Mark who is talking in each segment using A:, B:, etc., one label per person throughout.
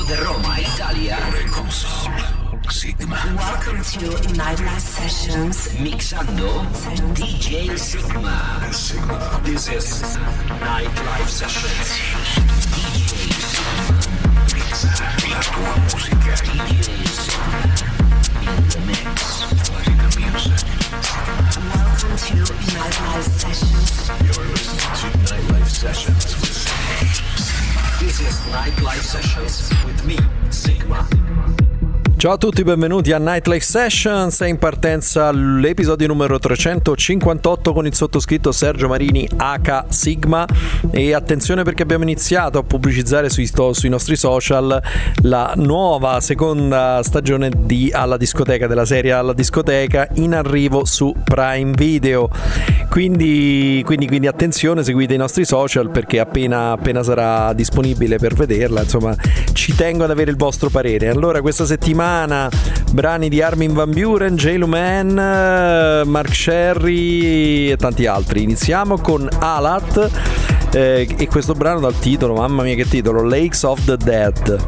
A: de Roma, Italia. Sigma. Welcome to Nightlife Sessions. Mixando DJ Sigma. This is Nightlife Sessions. DJ Sigma. Mixa la tua musica. DJ Sigma. In the mix. Play the music. Welcome to Nightlife Sessions. You're listening to Nightlife Sessions with Sigma. This is Nightlife Sessions with me, Sigma.
B: Ciao a tutti, benvenuti a Nightlife Sessions. È in partenza l'episodio numero 358 con il sottoscritto Sergio Marini H Sigma. E attenzione perché abbiamo iniziato a pubblicizzare sui nostri social la nuova seconda stagione di Alla Discoteca, della serie Alla Discoteca, in arrivo su Prime Video. Quindi attenzione, seguite i nostri social perché appena sarà disponibile per vederla, insomma, ci tengo ad avere il vostro parere. Allora, questa settimana brani di Armin Van Buuren, Lumen, Mark Sherry e tanti altri. Iniziamo con Alat e questo brano dal titolo, mamma mia che titolo, Lakes of the Dead.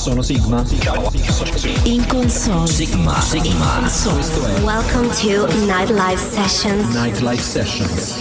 C: Sono Sigma.
D: In console.
A: Sigma.
D: Questo è Welcome to Nightlife Sessions.
C: Nightlife Sessions.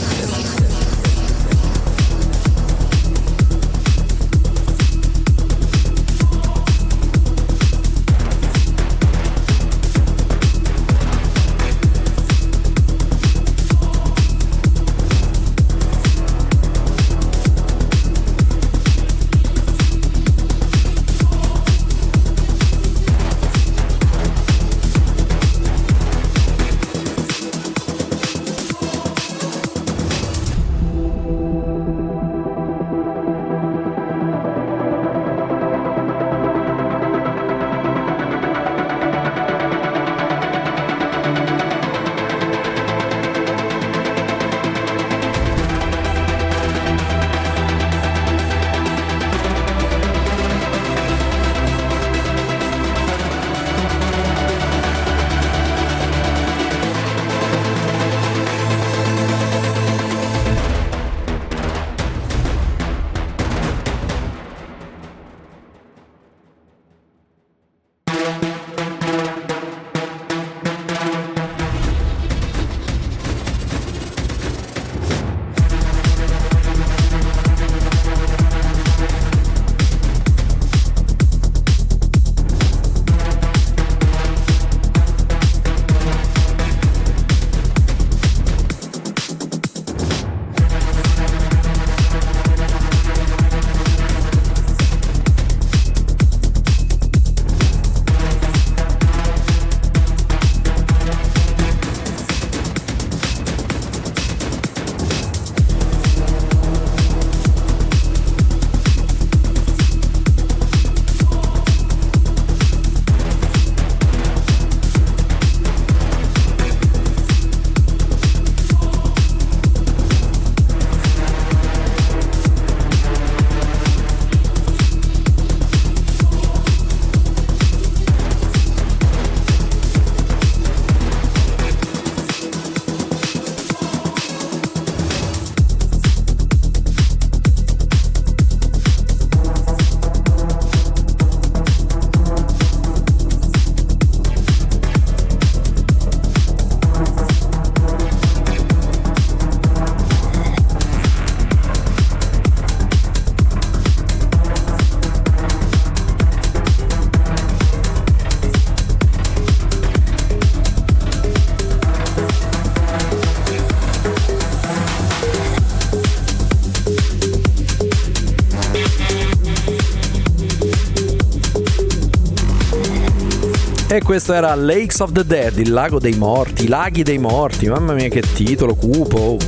B: E questo era Lakes of the Dead, il lago dei morti, i laghi dei morti, mamma mia che titolo cupo.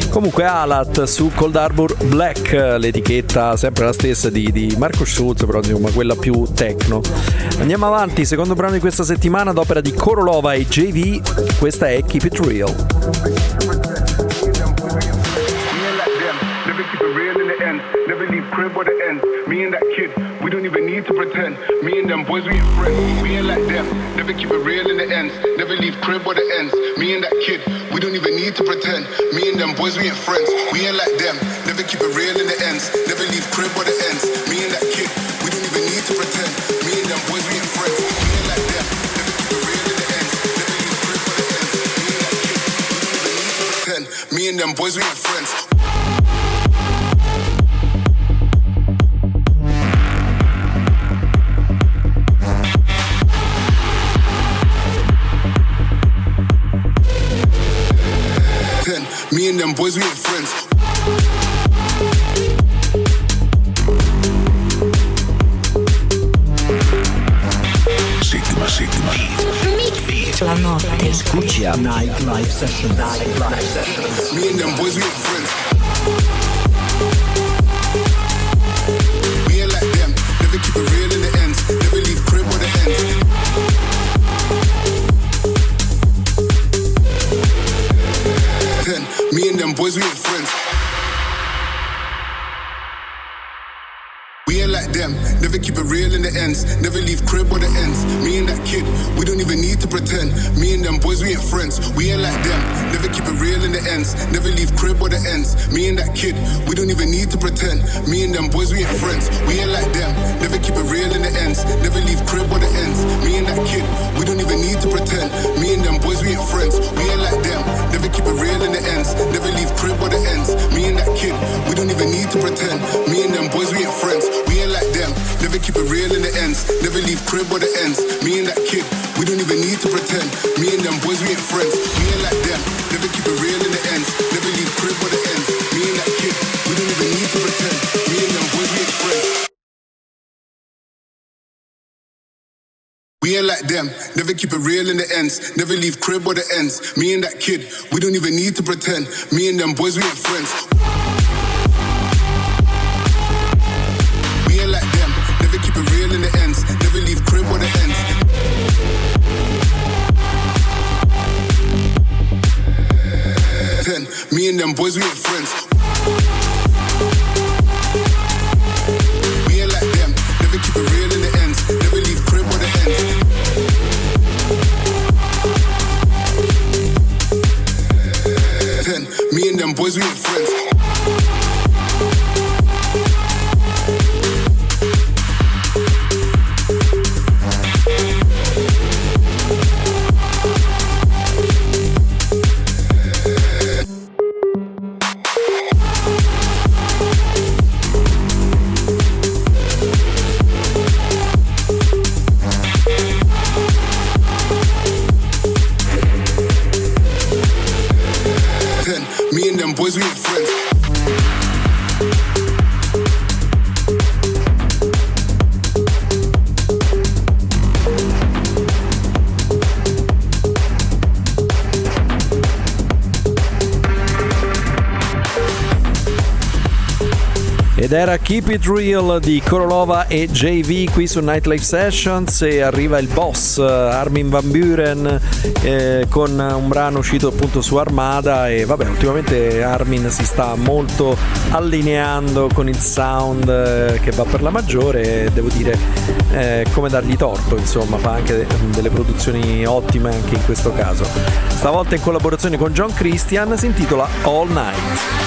B: Comunque Alat su Cold Harbor Black, l'etichetta sempre la stessa di Marco Schulz, però insomma quella più techno. Andiamo avanti, secondo brano di questa settimana d'opera di Korolova e JV, questa è Keep It Real.
C: Crib or the ends. Me and that kid, we don't even need to pretend. Me and them boys, we ain't friends. We ain't like them, never keep it real in the ends. Never leave crib or the ends. Me and that kid, we don't even need to pretend. Me and them boys, we ain't friends. We ain't like them, never keep it real in the ends. Never leave crib or the ends. Me and that kid, we don't even need to pretend. Me and them boys, we ain't friends. We ain't like them, never keep it real in the ends. Never leave crib or the ends. Me and that kid, we don't even need to pretend. Me and them boys, we ain't friends. Me and them boys, we ain't friends. Sigma.
D: La notte.
A: Escucha Nightlife Session.
C: Me and them boys, we ain't friends. We ain't like them, never keep it real in the ends. Never leave crib or the ends. Me and them boys, we ain't friends. We ain't like them, never keep it real in the ends. Never leave crib or the ends. Me and that kid, we don't even need to pretend. Me and them boys, we ain't friends. We ain't like them, never keep it real in the ends. Never leave crib or the ends. Me and that kid, we don't even need to pretend. Me and them boys, we ain't friends. We ain't like them, never keep it real in the ends. Never leave crib or the ends. Me and that kid, we don't even need to pretend. Me and them boys, we ain't friends. We ain't like them, never keep it real in the ends. Never leave crib or the ends. Me and that kid, we don't even need to pretend. Me and them boys, we ain't friends. We ain't like them, never keep it real in the ends. Never leave crib or the ends. Me and that kid, we don't even need to pretend. Me and them boys, we ain't friends. We ain't like them, never keep it real in the ends. Never leave crib or the ends. Me and that kid, we don't even need to pretend. Me and them boys, we ain't friends. We ain't like them, never keep it real in the ends. Never leave crib or the ends. Me and that kid, we don't even need to pretend. Me and them boys, we ain't friends. We ain't like them, never keep it real in the ends. Never leave crib or the ends. Me and them boys, we ain't friends. We ain't like them, never keep it real in the ends. Never leave crib or the ends. Me and them boys, we ain't friends. Me and them boys, we ain't friends.
B: Ed era Keep It Real di Korolova e JV qui su Nightlife Sessions, e arriva il boss Armin Van Buuren con un brano uscito appunto su Armada. E vabbè, ultimamente Armin si sta molto allineando con il sound che va per la maggiore, e devo dire come dargli torto, insomma fa anche delle produzioni ottime anche in questo caso. Stavolta in collaborazione con John Christian, si intitola All Night.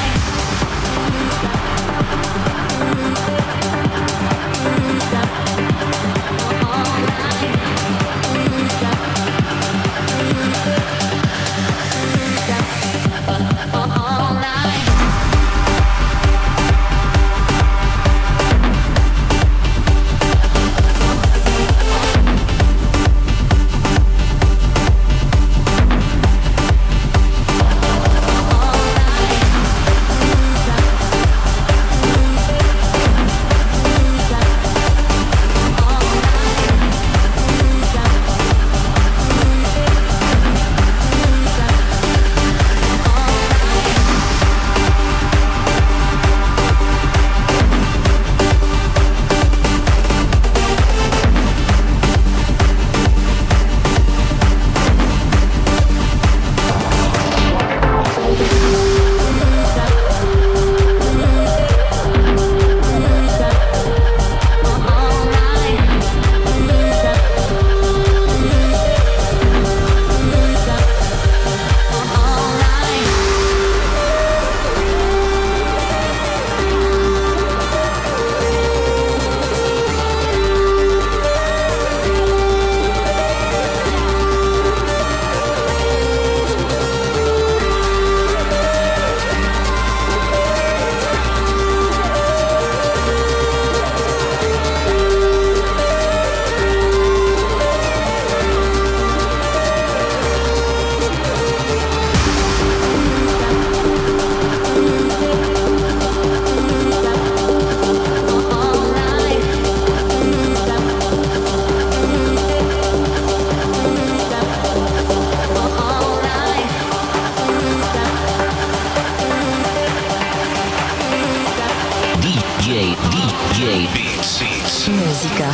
A: DJ Beats.
D: Musica.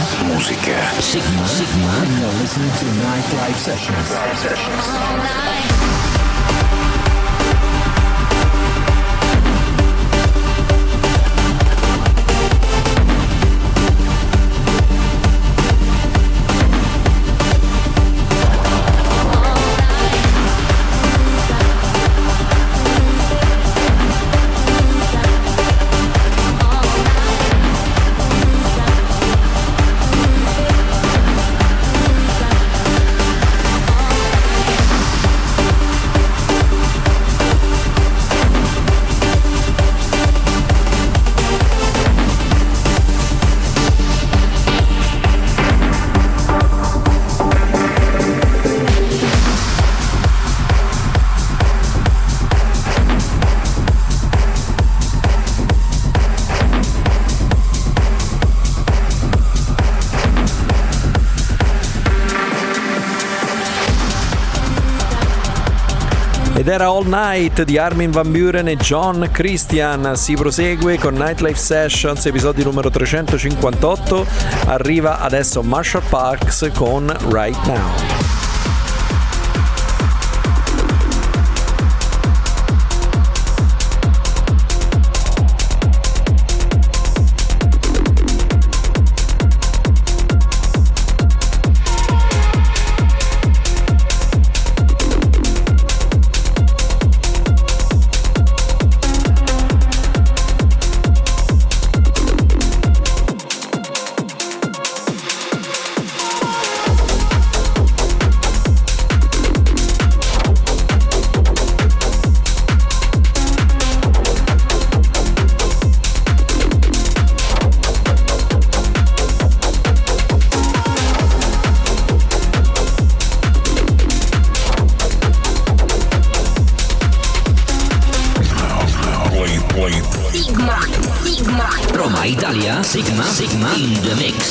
A: Sygma.
E: And you're listening to Nightlife Sessions.
D: All night.
B: Ed era All Night di Armin van Buuren e John Christian. Si prosegue con Nightlife Sessions, episodio numero 358. Arriva adesso Marshall Parks con Right Now.
A: Roma, Italia, Sygma in the mix.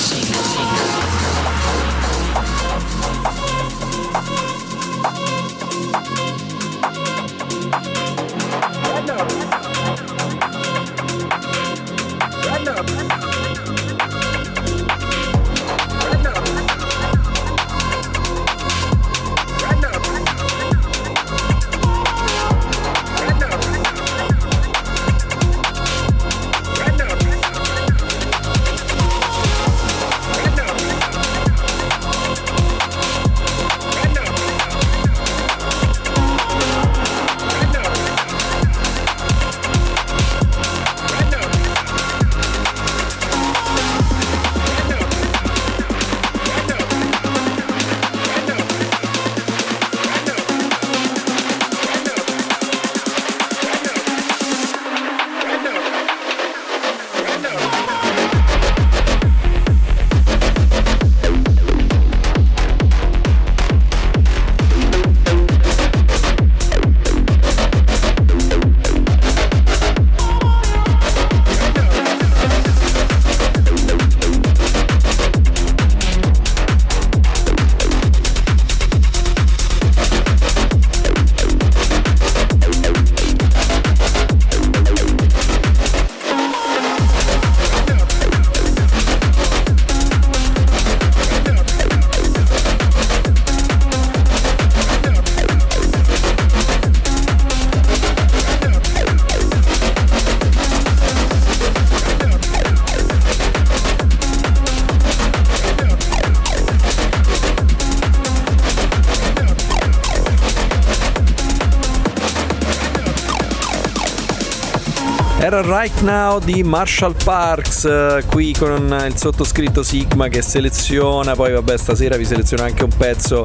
B: Era Right Now di Marshall Parks, qui con il sottoscritto Sygma che seleziona, poi vabbè stasera vi seleziono anche un pezzo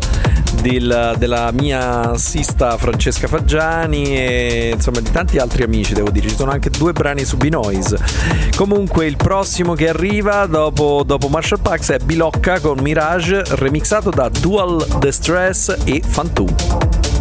B: della mia sista Francesca Fagiani e insomma di tanti altri amici, devo dire, ci sono anche 2 brani su B-Noise. Comunque il prossimo che arriva dopo Marshall Parks è Belocca con Mirage, remixato da Dual, DeStress e Fantoo.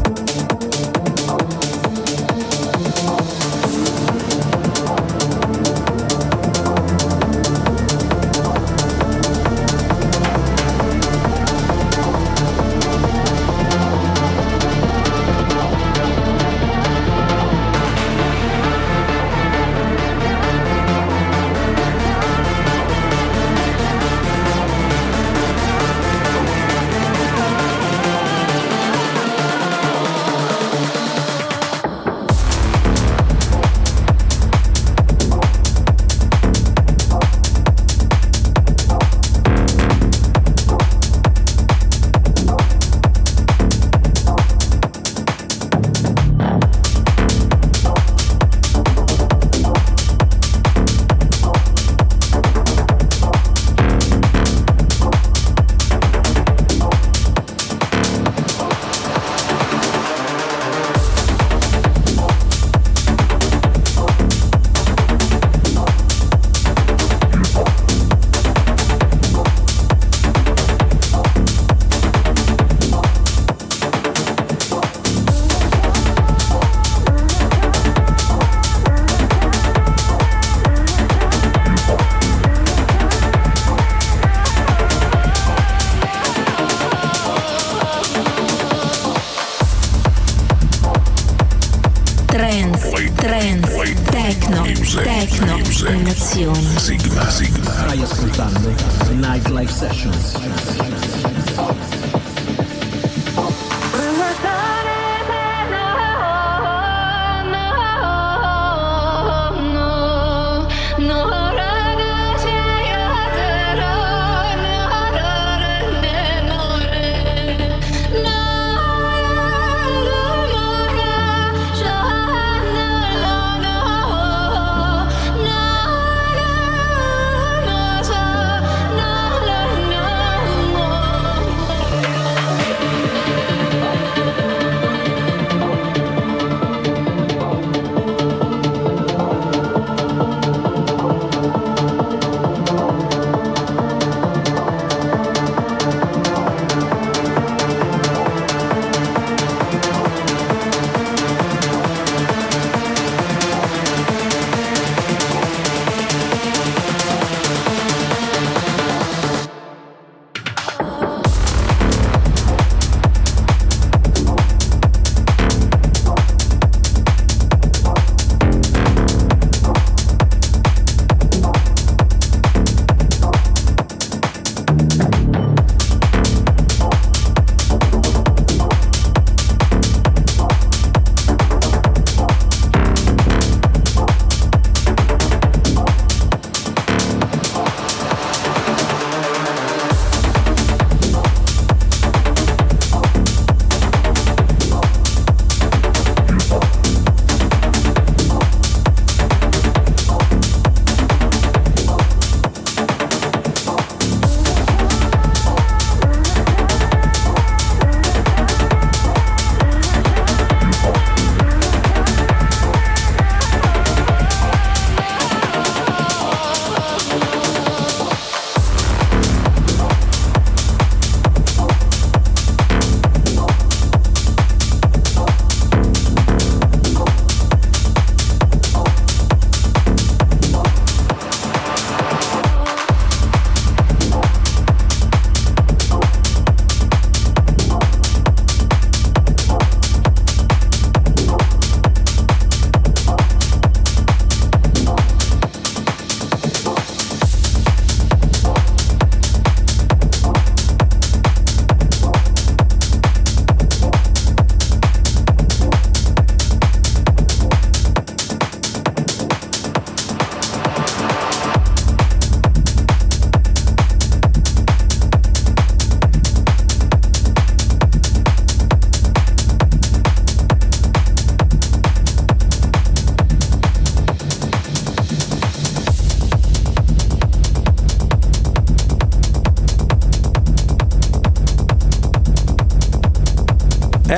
D: emozioni.
A: Sigma.
E: Stai ascoltando Nightlife Sessions.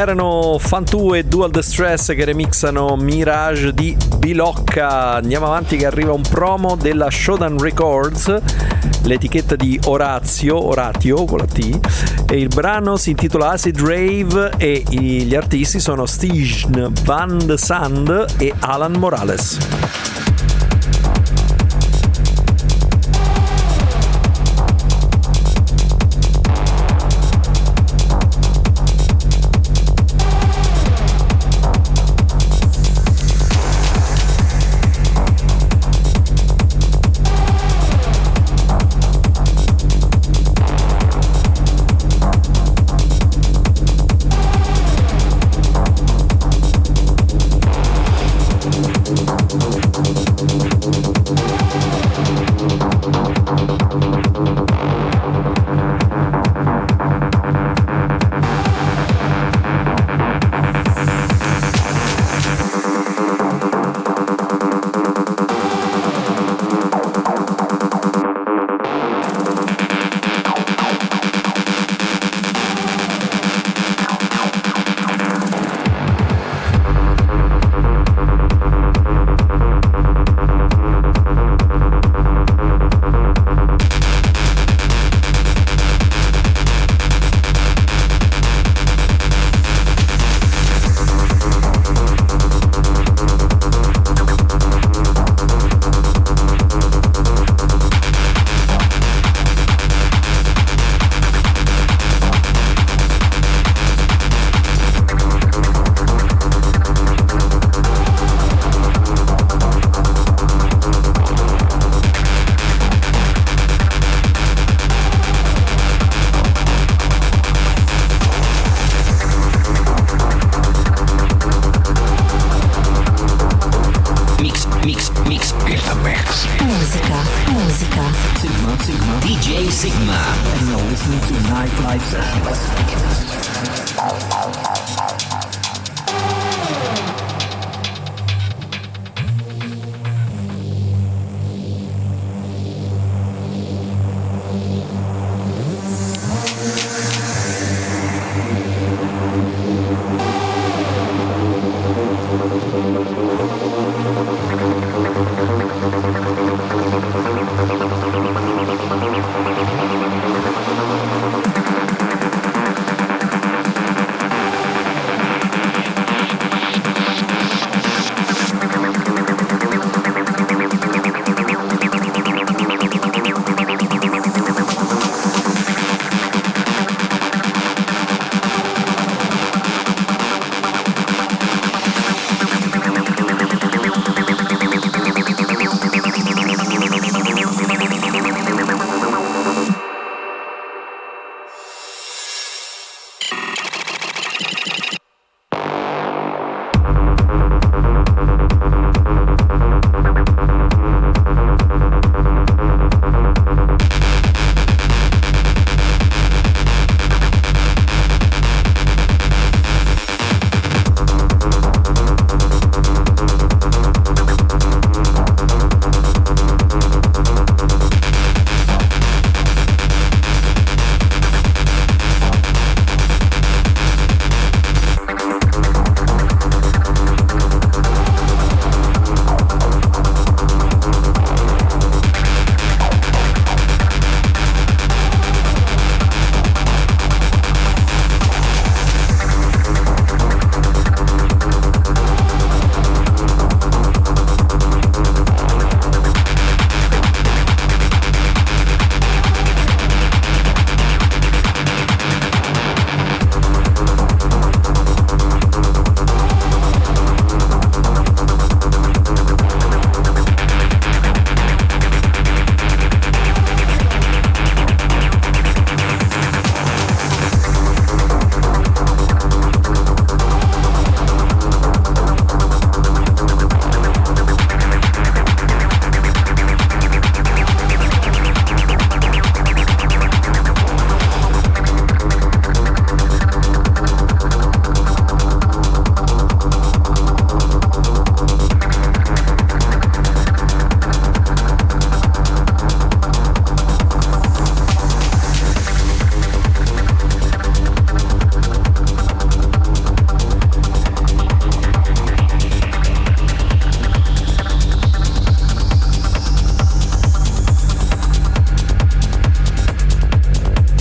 B: Erano Fantoo e DeStress che remixano Mirage di Belocca. Andiamo avanti che arriva un promo della Shodan Records, l'etichetta di Oratio con la T, e il brano si intitola Acid Rave e gli artisti sono Stijn, Vandensande e Alan Morales.
A: Mix in the mix.
D: Musica.
E: Sigma.
A: DJ Sygma.
E: And you're listening to Nightlife Sessions.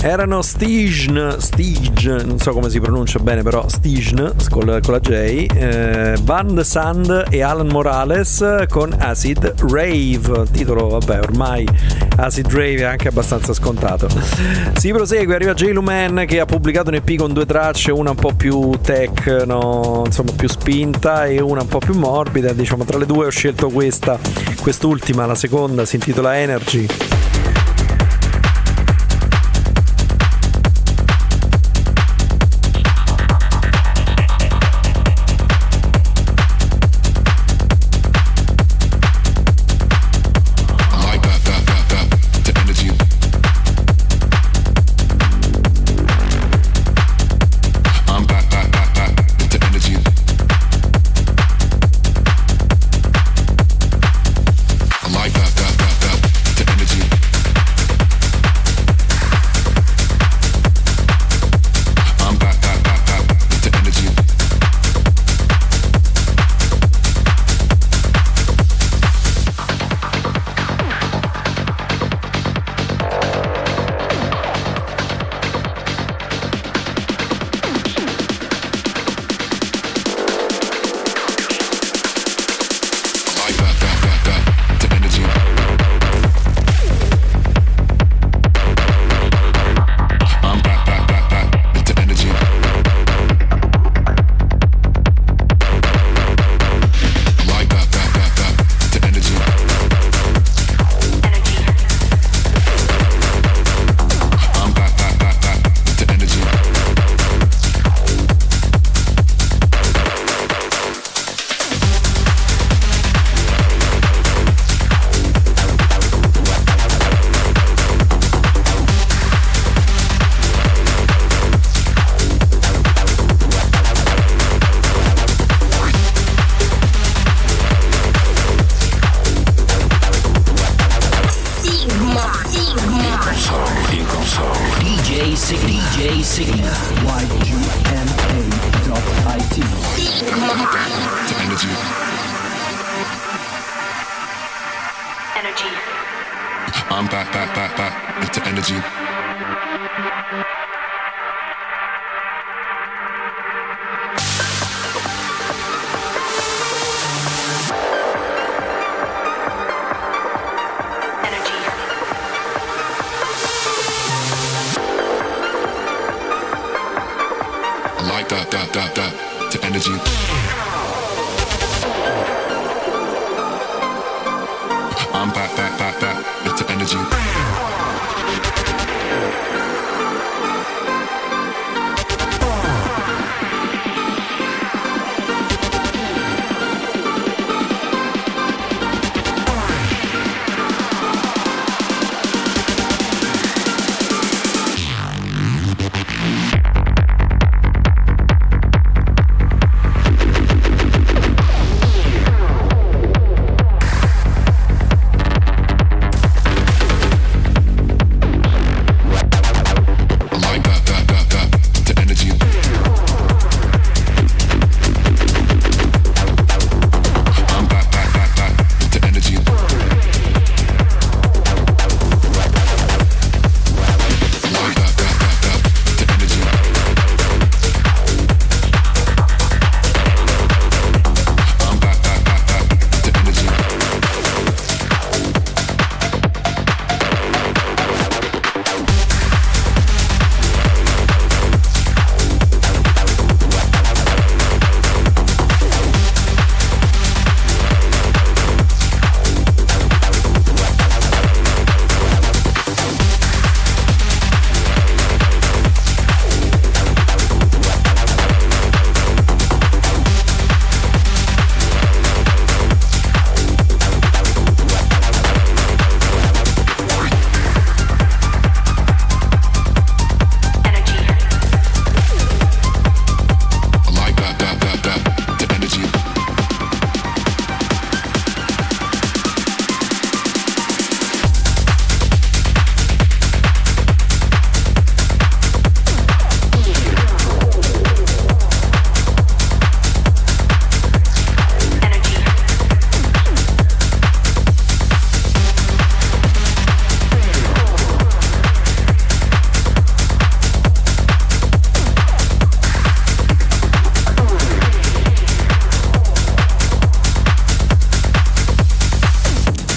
B: Erano Stige, non so come si pronuncia bene, però Stige con la J, Vandensande e Alan Morales con Acid Rave, titolo vabbè ormai Acid Rave è anche abbastanza scontato. Si prosegue, arriva J. Lumen che ha pubblicato un EP con 2 tracce, una un po' più techno, insomma più spinta, e una un po' più morbida. Diciamo tra le due ho scelto quest'ultima, la seconda, si intitola Energy.
C: I like that, the energy.
A: DJ Sygma.
E: YGMA.it.
C: To energy.
D: Energy.
C: I'm back into energy. That to energy. I'm back into energy.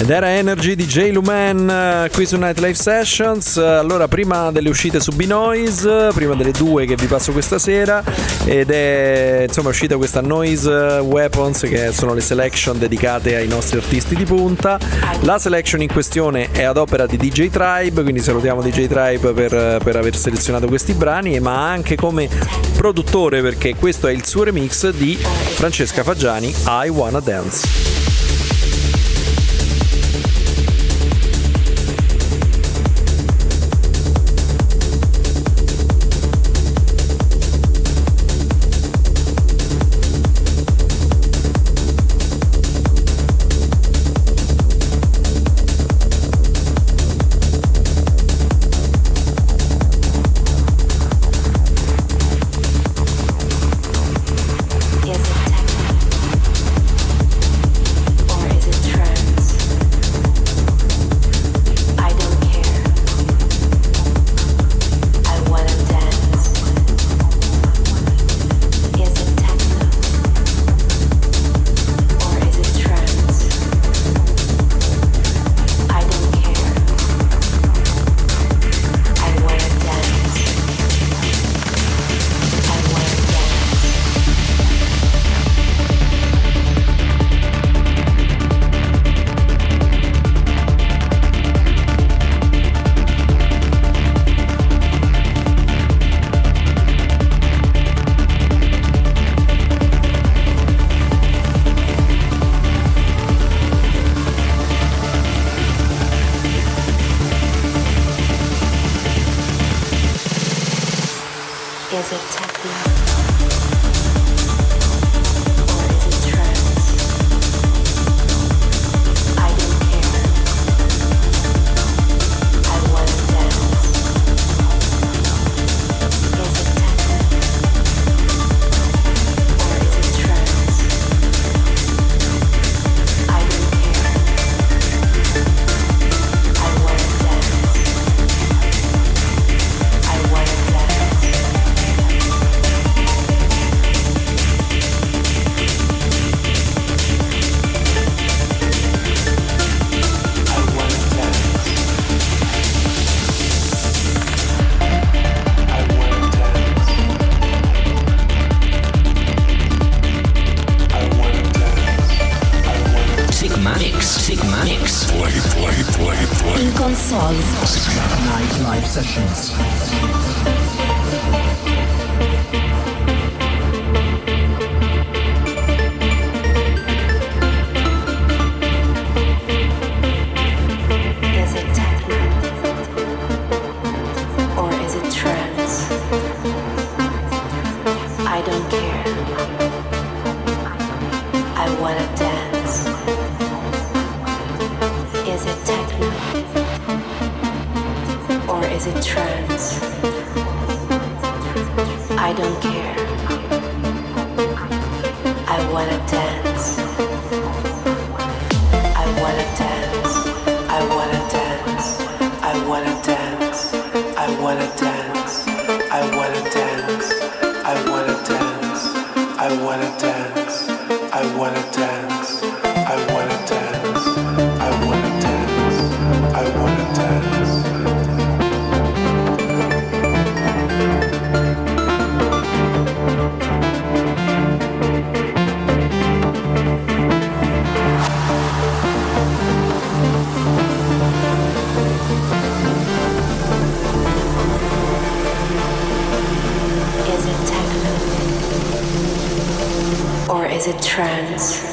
B: Ed era Energy di J. Lumen qui su Nightlife Sessions. Allora, prima delle uscite su B-Noise, prima delle due che vi passo questa sera, ed è insomma uscita questa Noise Weapons, che sono le selection dedicate ai nostri artisti di punta. La selection in questione è ad opera di DJ Tribe, quindi salutiamo DJ Tribe per aver selezionato questi brani, ma anche come produttore, perché questo è il suo remix di Francesca Fagiani, I Wanna Dance.
A: mix. Play.
D: In console.
E: Nightlife Sessions.
F: Is it techno? Or is it trance? I don't care. I wanna dance. Is it techno? Or is it trance? I don't care. I wanna dance. I wanna dance. I wanna dance. I wanna dance. I wanna dance. I wanna dance. I wanna dance. I wanna dance. I wanna dance. I wanna dance. I wanna dance. I wanna dance. Is it techno? Or is it trance?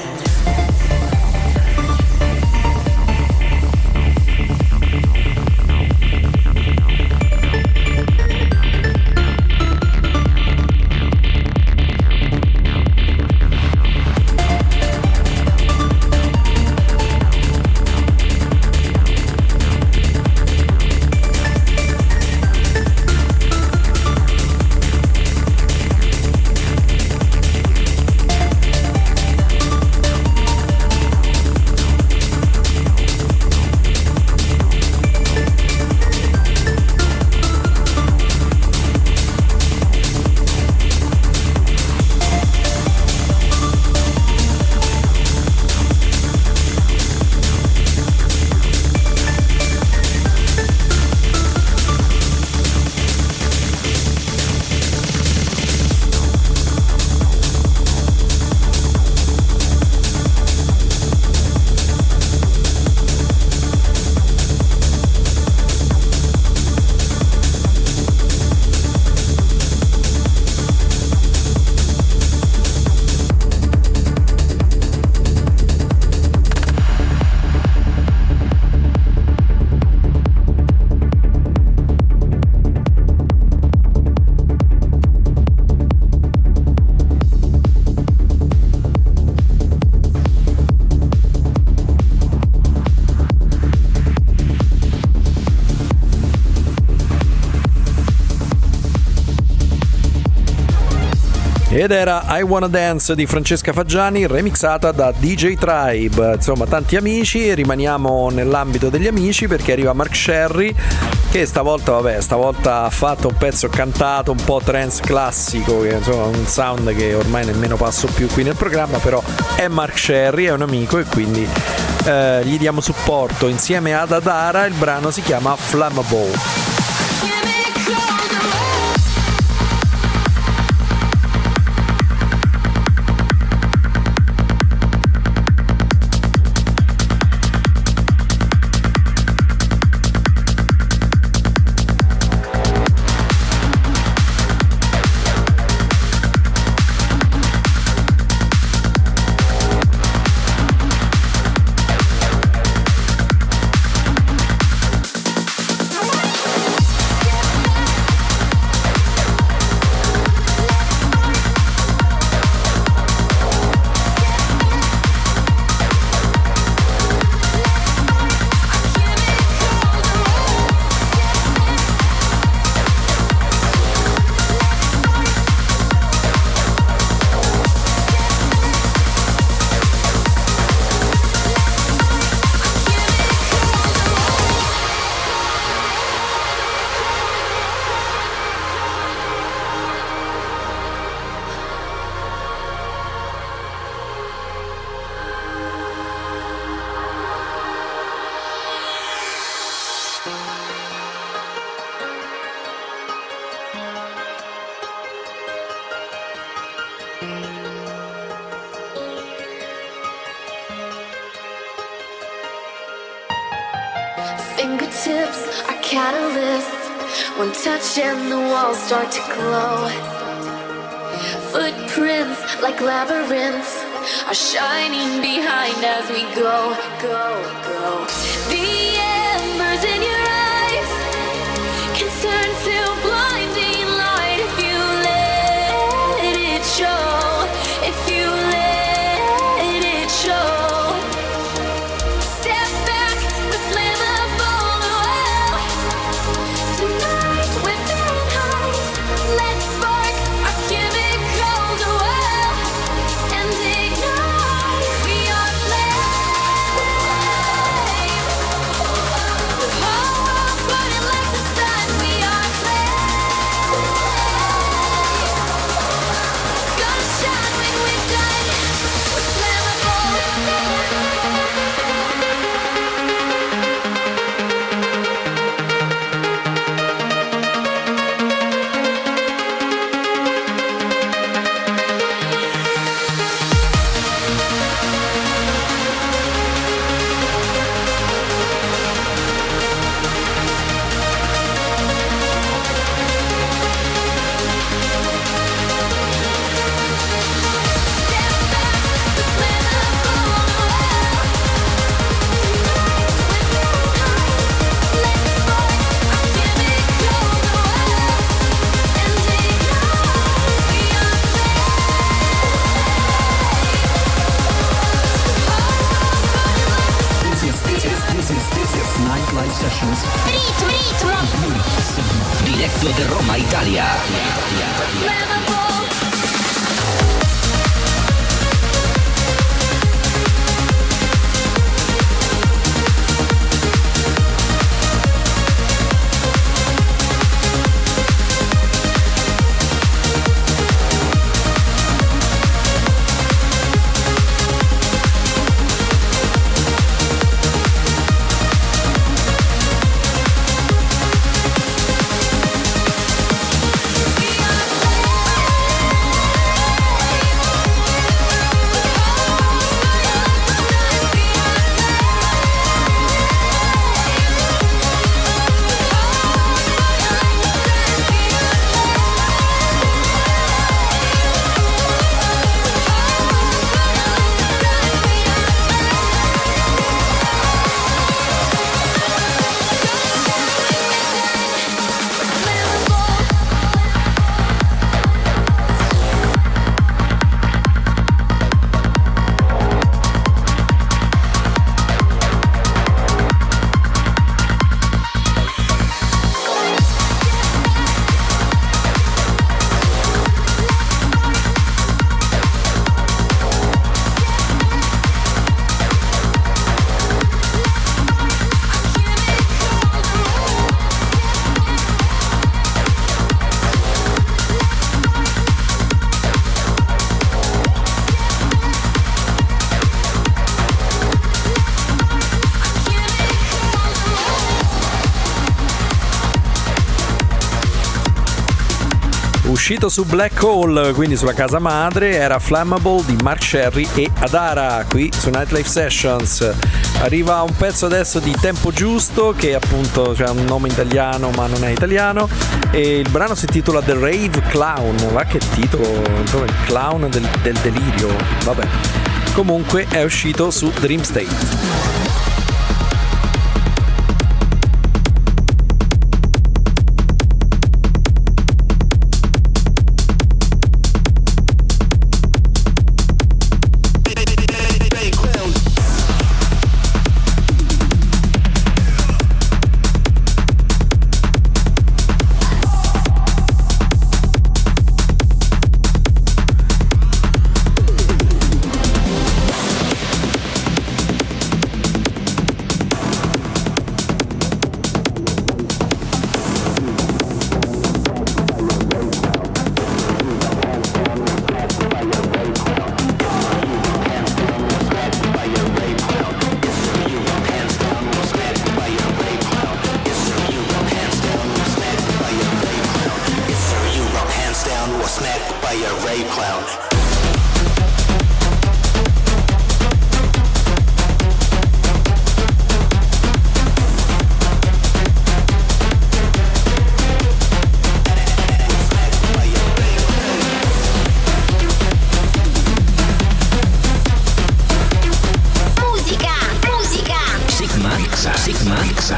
B: Ed era I Wanna Dance di Francesca Fagiani, remixata da DJ Tribe. Insomma, tanti amici, rimaniamo nell'ambito degli amici perché arriva Mark Sherry, che stavolta ha fatto un pezzo cantato, un po' trance classico, che insomma un sound che ormai nemmeno passo più qui nel programma, però è Mark Sherry, è un amico e quindi gli diamo supporto insieme ad Adara. Il brano si chiama Flammable.
G: fingertips are catalysts. One touch and the walls start to glow. Footprints like labyrinths are shining behind as we go, go, go. The embers in your eyes can turn to blinding light if you let it show. If you let it show. Step back, the flammable well. Tonight we're Fahrenheit. Let's spark our chemicals well and ignite. We are flames. The whole world's burning like the sun. We are flames. Gonna shine when we're done. We're flammable.
E: This is Nightlife Sessions.
A: Ritmo. Diretto da Roma, Italia.
B: Uscito su Black Hole, quindi sulla casa madre, era Flammable di Mark Sherry e Adara, qui su Nightlife Sessions. Arriva un pezzo adesso di Tempo Giusto, che appunto c'ha un nome italiano ma non è italiano, e il brano si intitola The Rave Clown. Va che titolo, il clown del delirio, vabbè. Comunque è uscito su Dream State.
E: Sygma.it.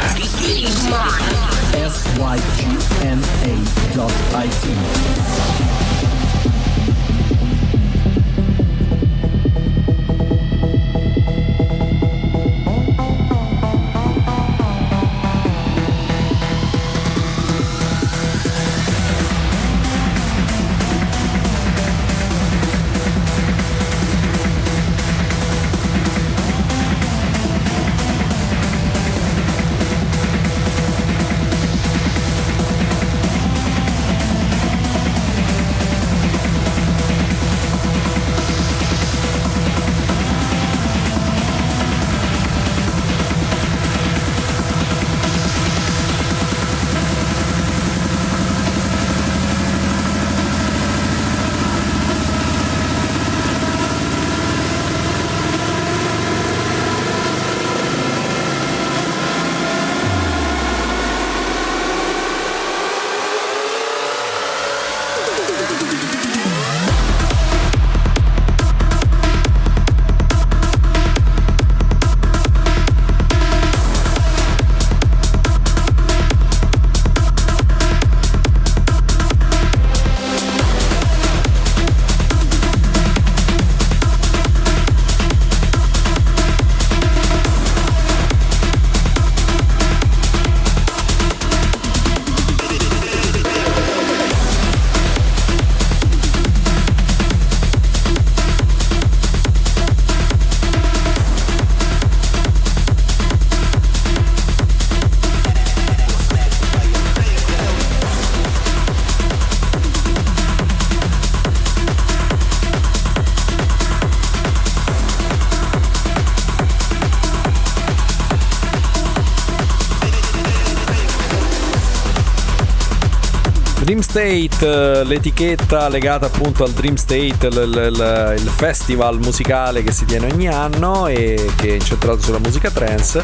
B: Dream State, l'etichetta legata appunto al Dream State, il festival musicale che si tiene ogni anno e che è incentrato sulla musica trance,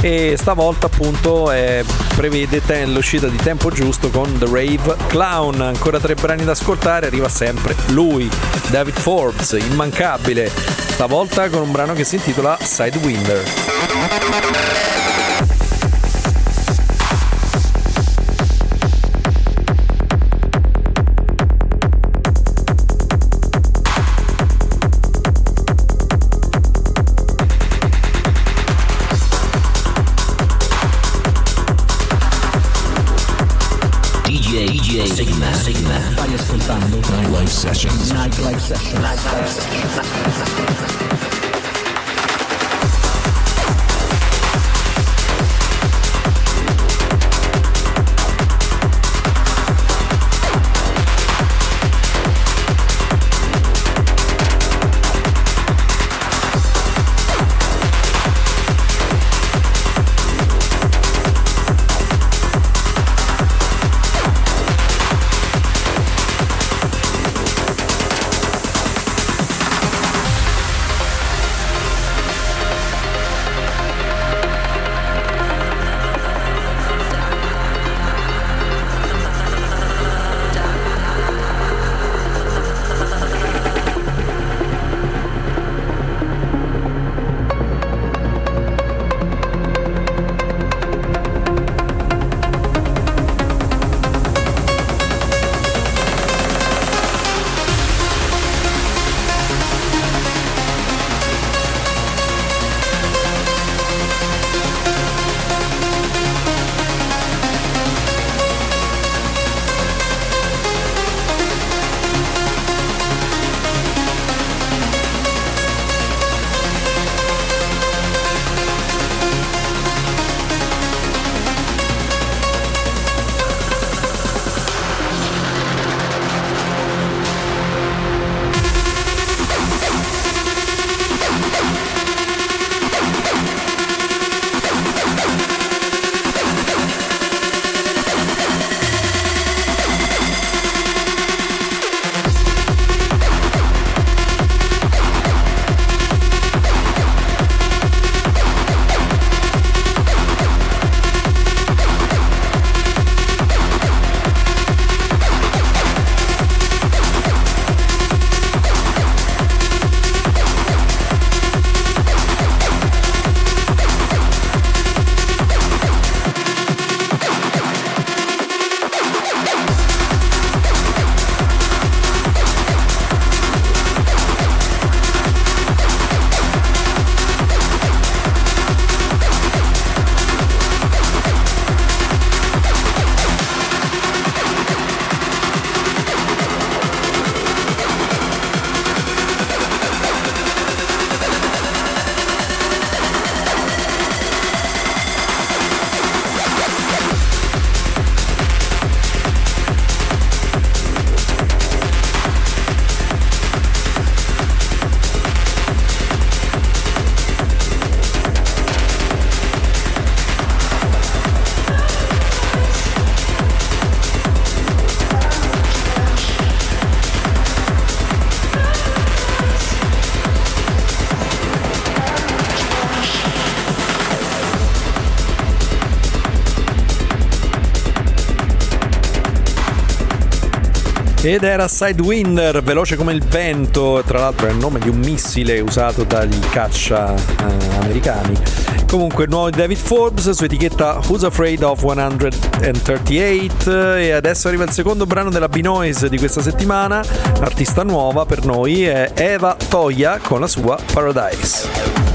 B: e stavolta appunto prevede l'uscita di Tempo Giusto con The Rave Clown. Ancora 3 brani da ascoltare, arriva sempre lui, David Forbes, immancabile, stavolta con un brano che si intitola Sidewinder.
A: Sygma.
E: Stai ascoltando
A: Nightlife Sessions.
E: Nightlife Sessions.
B: Ed era Sidewinder, veloce come il vento, tra l'altro è il nome di un missile usato dagli caccia americani. Comunque nuovo di David Forbes su etichetta Who's Afraid of 138. E adesso arriva il secondo brano della B-Noise di questa settimana. Artista nuova per noi è Eva Toya con la sua Paradise.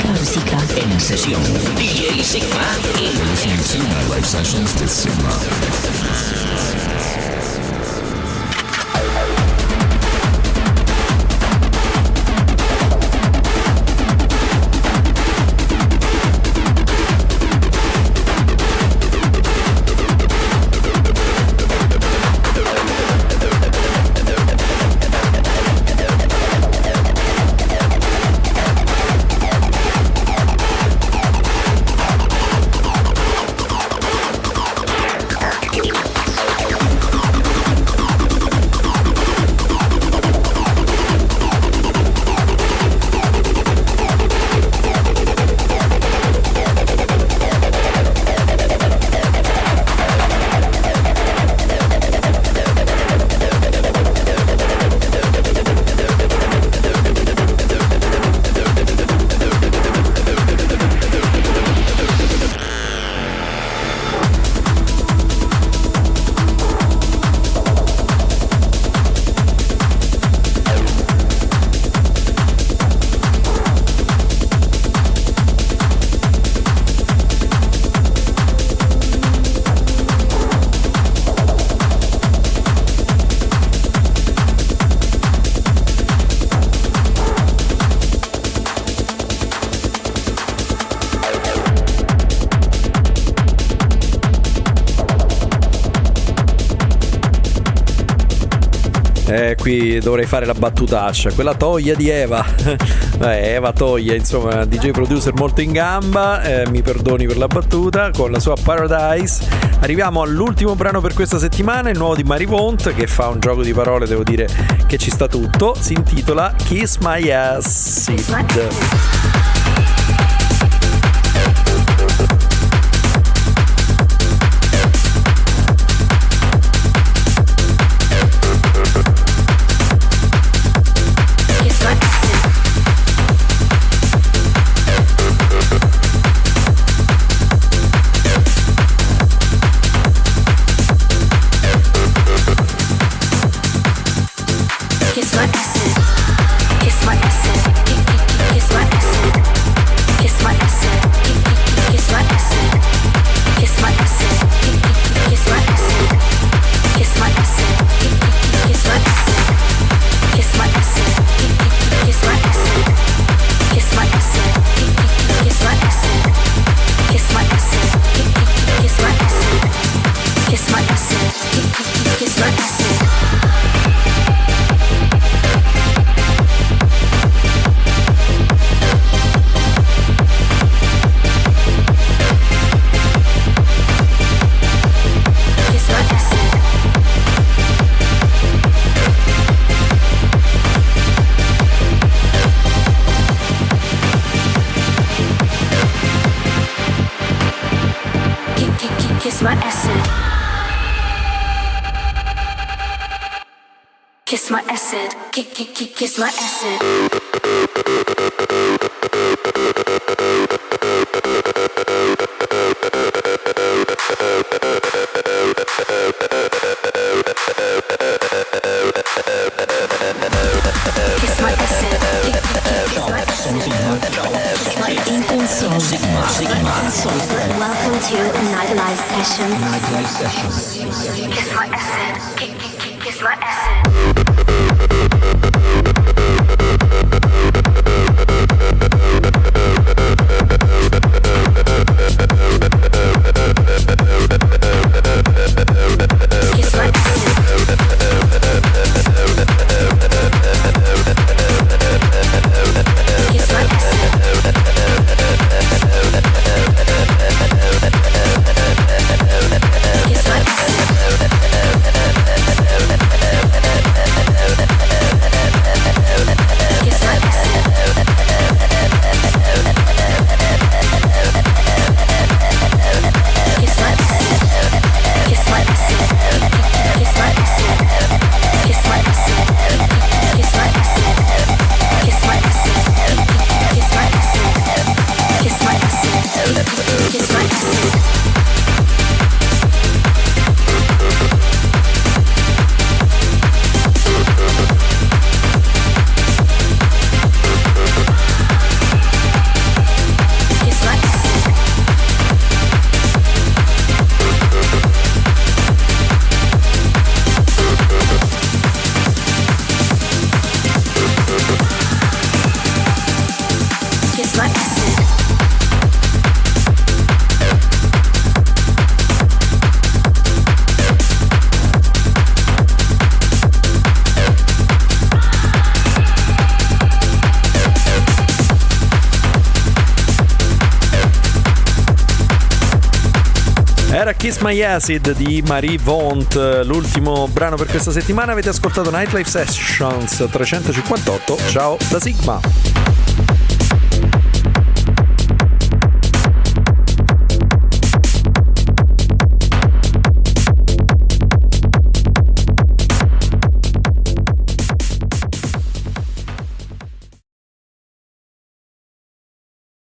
A: Musica en sesión. DJ Sygma.it.
E: Listening to Nightlife Sessions with Sygma.
B: Qui dovrei fare la battutaccia, quella Toya di Eva. Eva Toya, insomma, DJ producer molto in gamba, mi perdoni per la battuta, con la sua Paradise. Arriviamo all'ultimo brano per questa settimana, il nuovo di Vaunt, che fa un gioco di parole, devo dire che ci sta tutto. Si intitola Kiss My Acid.
G: my acid. Kiss my acid. Kiss my acid. Kiss my acid.
E: Sono Sygma.
D: Welcome to Nightlife Sessions.
G: Kiss my acid. Kiss my acid.
B: Era Kiss My Acid di Marie Vaunt, l'ultimo brano per questa settimana. Avete ascoltato Nightlife Sessions 358. Ciao da Sygma.